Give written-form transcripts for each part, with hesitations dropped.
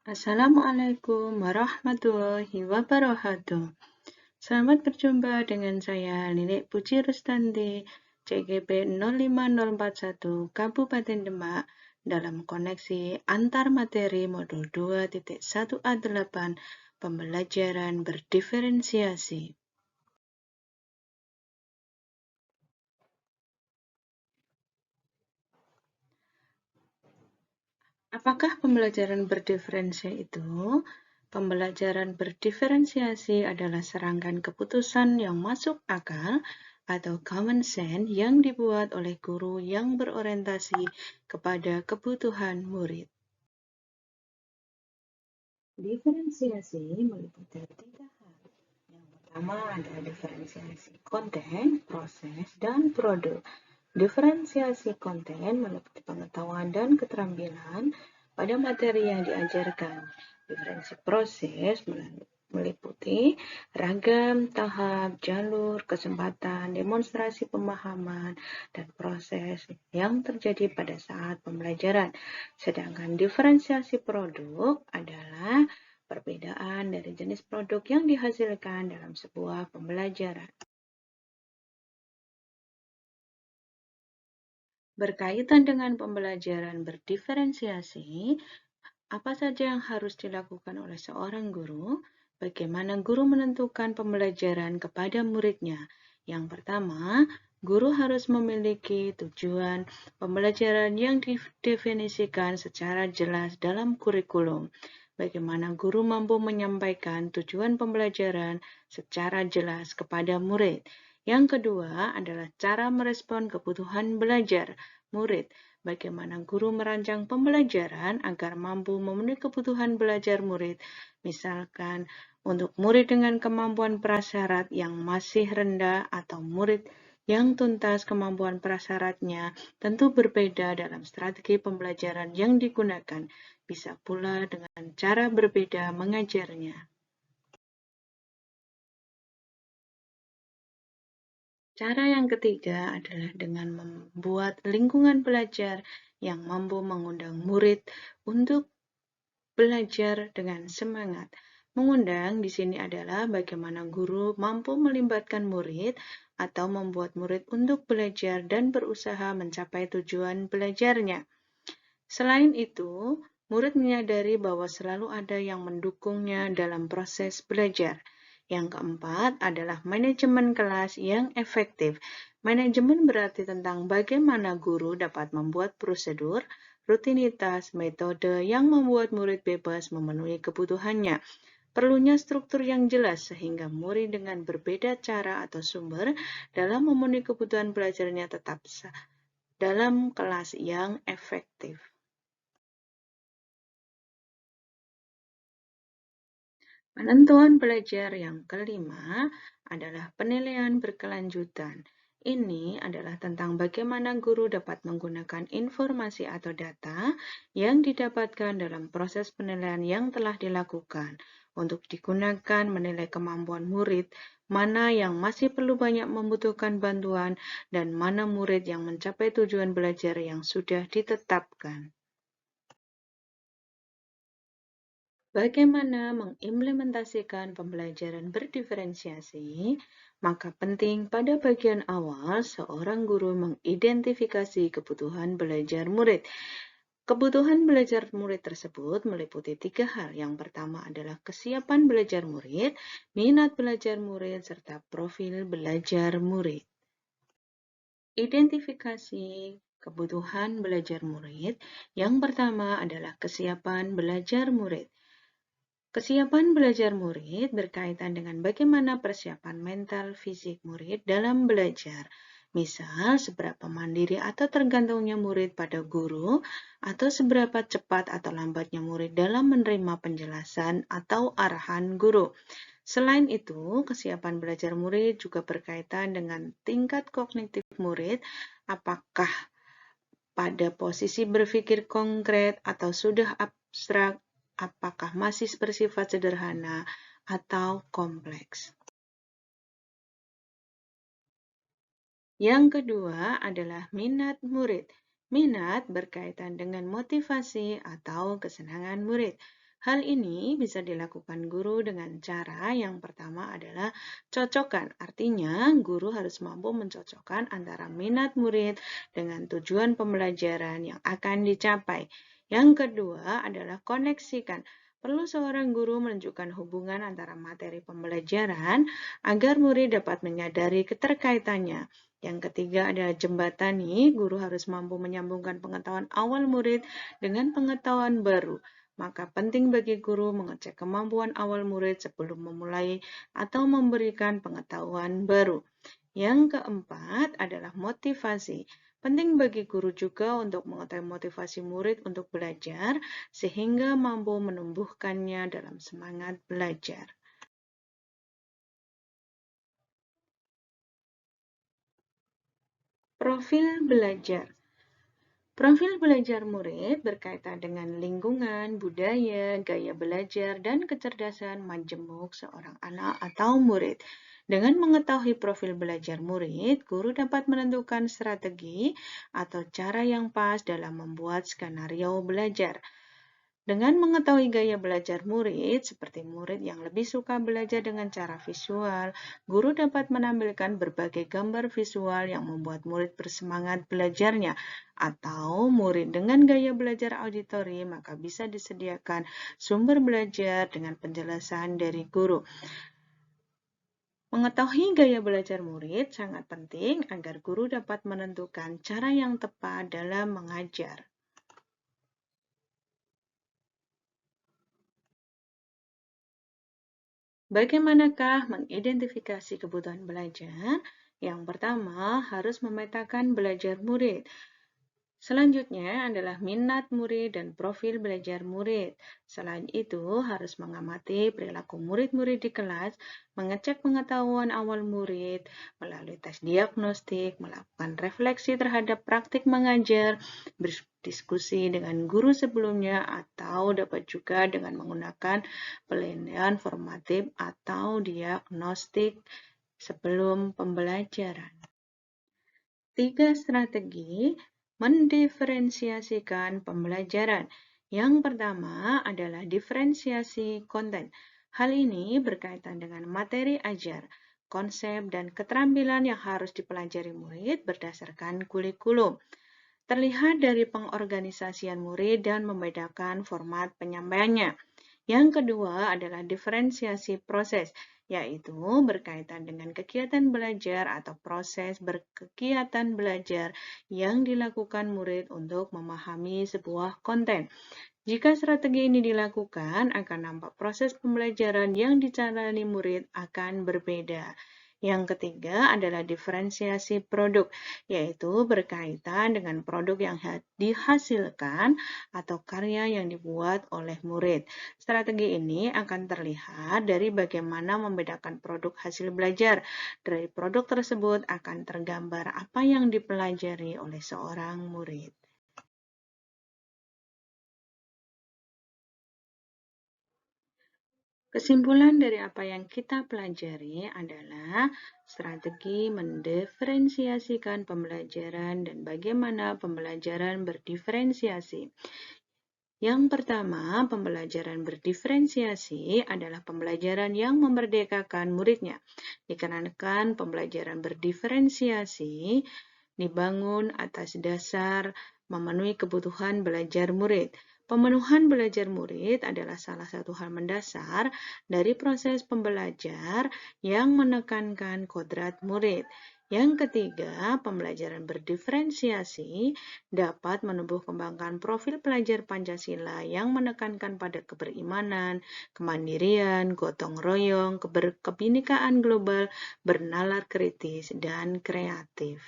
Assalamualaikum warahmatullahi wabarakatuh. Selamat berjumpa dengan saya Lilik Puji Rustanti, CGP 05041 Kabupaten Demak dalam koneksi antar materi modul 2.1A8 pembelajaran berdiferensiasi. Apakah pembelajaran berdiferensiasi itu? Pembelajaran berdiferensiasi adalah serangkaian keputusan yang masuk akal atau common sense yang dibuat oleh guru yang berorientasi kepada kebutuhan murid. Diferensiasi meliputi 3 hal. Yang pertama adalah diferensiasi konten, proses, dan produk. Diferensiasi konten meliputi pengetahuan dan keterampilan pada materi yang diajarkan. Diferensi proses meliputi ragam, tahap, jalur, kesempatan, demonstrasi pemahaman, dan proses yang terjadi pada saat pembelajaran. Sedangkan diferensiasi produk adalah perbedaan dari jenis produk yang dihasilkan dalam sebuah pembelajaran. Berkaitan dengan pembelajaran berdiferensiasi, apa saja yang harus dilakukan oleh seorang guru? Bagaimana guru menentukan pembelajaran kepada muridnya? Yang pertama, guru harus memiliki tujuan pembelajaran yang didefinisikan secara jelas dalam kurikulum. Bagaimana guru mampu menyampaikan tujuan pembelajaran secara jelas kepada murid. Yang kedua adalah cara merespon kebutuhan belajar murid. Bagaimana guru merancang pembelajaran agar mampu memenuhi kebutuhan belajar murid, misalkan untuk murid dengan kemampuan prasyarat yang masih rendah atau murid yang tuntas kemampuan prasyaratnya tentu berbeda dalam strategi pembelajaran yang digunakan, bisa pula dengan cara berbeda mengajarnya. Cara yang ketiga adalah dengan membuat lingkungan belajar yang mampu mengundang murid untuk belajar dengan semangat. Mengundang di sini adalah bagaimana guru mampu melibatkan murid atau membuat murid untuk belajar dan berusaha mencapai tujuan belajarnya. Selain itu, murid menyadari bahwa selalu ada yang mendukungnya dalam proses belajar. Yang keempat adalah manajemen kelas yang efektif. Manajemen berarti tentang bagaimana guru dapat membuat prosedur, rutinitas, metode yang membuat murid bebas memenuhi kebutuhannya. Perlunya struktur yang jelas sehingga murid dengan berbeda cara atau sumber dalam memenuhi kebutuhan belajarnya tetap dalam kelas yang efektif. Penentuan belajar yang kelima adalah penilaian berkelanjutan. Ini adalah tentang bagaimana guru dapat menggunakan informasi atau data yang didapatkan dalam proses penilaian yang telah dilakukan untuk digunakan menilai kemampuan murid, mana yang masih perlu banyak membutuhkan bantuan, dan mana murid yang mencapai tujuan belajar yang sudah ditetapkan. Bagaimana mengimplementasikan pembelajaran berdiferensiasi? Maka penting pada bagian awal seorang guru mengidentifikasi kebutuhan belajar murid. Kebutuhan belajar murid tersebut meliputi 3 hal. Yang pertama adalah kesiapan belajar murid, minat belajar murid, serta profil belajar murid. Identifikasi kebutuhan belajar murid. Yang pertama adalah kesiapan belajar murid. Kesiapan belajar murid berkaitan dengan bagaimana persiapan mental fisik murid dalam belajar. Misal, seberapa mandiri atau tergantungnya murid pada guru, atau seberapa cepat atau lambatnya murid dalam menerima penjelasan atau arahan guru. Selain itu, kesiapan belajar murid juga berkaitan dengan tingkat kognitif murid, apakah pada posisi berpikir konkret atau sudah abstrak, apakah masih bersifat sederhana atau kompleks. Yang kedua adalah minat murid. Minat berkaitan dengan motivasi atau kesenangan murid. Hal ini bisa dilakukan guru dengan cara yang pertama adalah cocokkan. Artinya, guru harus mampu mencocokkan antara minat murid dengan tujuan pembelajaran yang akan dicapai. Yang kedua adalah koneksikan. Perlu seorang guru menunjukkan hubungan antara materi pembelajaran agar murid dapat menyadari keterkaitannya. Yang ketiga adalah jembatani. Guru harus mampu menyambungkan pengetahuan awal murid dengan pengetahuan baru. Maka penting bagi guru mengecek kemampuan awal murid sebelum memulai atau memberikan pengetahuan baru. Yang keempat adalah motivasi. Penting bagi guru juga untuk mengetahui motivasi murid untuk belajar sehingga mampu menumbuhkannya dalam semangat belajar. Profil belajar. Profil belajar murid berkaitan dengan lingkungan, budaya, gaya belajar, dan kecerdasan majemuk seorang anak atau murid. Dengan mengetahui profil belajar murid, guru dapat menentukan strategi atau cara yang pas dalam membuat skenario belajar. Dengan mengetahui gaya belajar murid, seperti murid yang lebih suka belajar dengan cara visual, guru dapat menampilkan berbagai gambar visual yang membuat murid bersemangat belajarnya. Atau murid dengan gaya belajar auditori, maka bisa disediakan sumber belajar dengan penjelasan dari guru. Mengetahui gaya belajar murid sangat penting agar guru dapat menentukan cara yang tepat dalam mengajar. Bagaimanakah mengidentifikasi kebutuhan belajar? Yang pertama, harus memetakan belajar murid. Selanjutnya adalah minat murid dan profil belajar murid. Selain itu, harus mengamati perilaku murid-murid di kelas, mengecek pengetahuan awal murid melalui tes diagnostik, melakukan refleksi terhadap praktik mengajar, berdiskusi dengan guru sebelumnya, atau dapat juga dengan menggunakan penilaian formatif atau diagnostik sebelum pembelajaran. 3 strategi mendiferensiasikan pembelajaran. Yang pertama adalah diferensiasi konten. Hal ini berkaitan dengan materi ajar, konsep, dan keterampilan yang harus dipelajari murid berdasarkan kurikulum. Terlihat dari pengorganisasian murid dan membedakan format penyampaiannya. Yang kedua adalah diferensiasi proses, yaitu berkaitan dengan kegiatan belajar atau proses berkegiatan belajar yang dilakukan murid untuk memahami sebuah konten. Jika strategi ini dilakukan, akan nampak proses pembelajaran yang dijalani murid akan berbeda. Yang ketiga adalah diferensiasi produk, yaitu berkaitan dengan produk yang dihasilkan atau karya yang dibuat oleh murid. Strategi ini akan terlihat dari bagaimana membedakan produk hasil belajar. Dari produk tersebut akan tergambar apa yang dipelajari oleh seorang murid. Kesimpulan dari apa yang kita pelajari adalah strategi mendiferensiasikan pembelajaran dan bagaimana pembelajaran berdiferensiasi. Yang pertama, pembelajaran berdiferensiasi adalah pembelajaran yang memerdekakan muridnya. Dikarenakan pembelajaran berdiferensiasi dibangun atas dasar memenuhi kebutuhan belajar murid. Pemenuhan belajar murid adalah salah satu hal mendasar dari proses pembelajar yang menekankan kodrat murid. Yang ketiga, pembelajaran berdiferensiasi dapat menumbuh kembangkan profil pelajar Pancasila yang menekankan pada keberimanan, kemandirian, gotong royong, kebinekaan global, bernalar kritis, dan kreatif.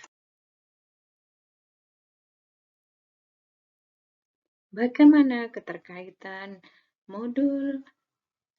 Bagaimana keterkaitan modul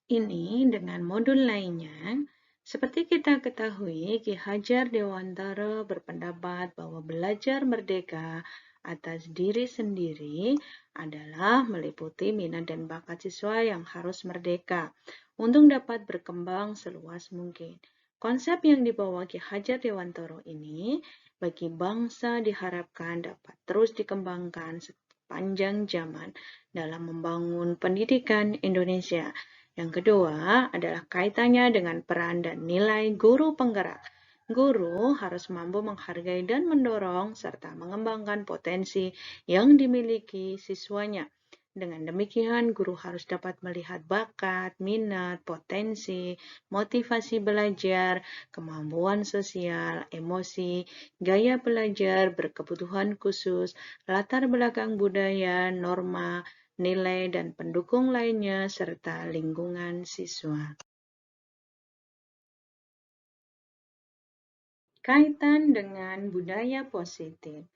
ini dengan modul lainnya? Seperti kita ketahui, Ki Hajar Dewantara berpendapat bahwa belajar merdeka atas diri sendiri adalah meliputi minat dan bakat siswa yang harus merdeka untuk dapat berkembang seluas mungkin. Konsep yang dibawa Ki Hajar Dewantara ini bagi bangsa diharapkan dapat terus dikembangkan sepanjang zaman dalam membangun pendidikan Indonesia. Yang kedua adalah kaitannya dengan peran dan nilai guru penggerak. Guru harus mampu menghargai dan mendorong serta mengembangkan potensi yang dimiliki siswanya. Dengan demikian, guru harus dapat melihat bakat, minat, potensi, motivasi belajar, kemampuan sosial, emosi, gaya belajar, berkebutuhan khusus, latar belakang budaya, norma, nilai, dan pendukung lainnya, serta lingkungan siswa. Kaitan dengan budaya positif.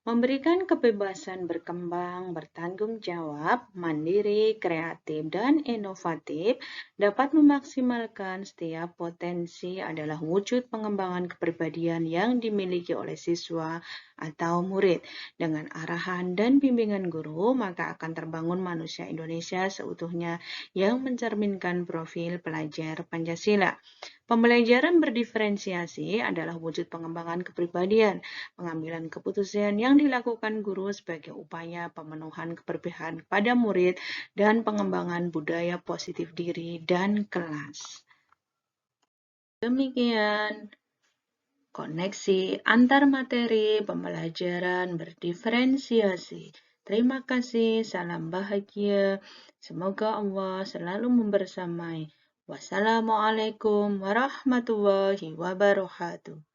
Memberikan kebebasan berkembang, bertanggung jawab, mandiri, kreatif, dan inovatif dapat memaksimalkan setiap potensi adalah wujud pengembangan kepribadian yang dimiliki oleh siswa atau murid. Dengan arahan dan bimbingan guru, maka akan terbangun manusia Indonesia seutuhnya yang mencerminkan profil pelajar Pancasila. Pembelajaran berdiferensiasi adalah wujud pengembangan kepribadian, pengambilan keputusan yang dilakukan guru sebagai upaya pemenuhan keberpihakan pada murid dan pengembangan budaya positif diri dan kelas. Demikian koneksi antar materi pembelajaran berdiferensiasi. Terima kasih, salam bahagia. Semoga Allah selalu membersamai. Wassalamualaikum warahmatullahi wabarakatuh.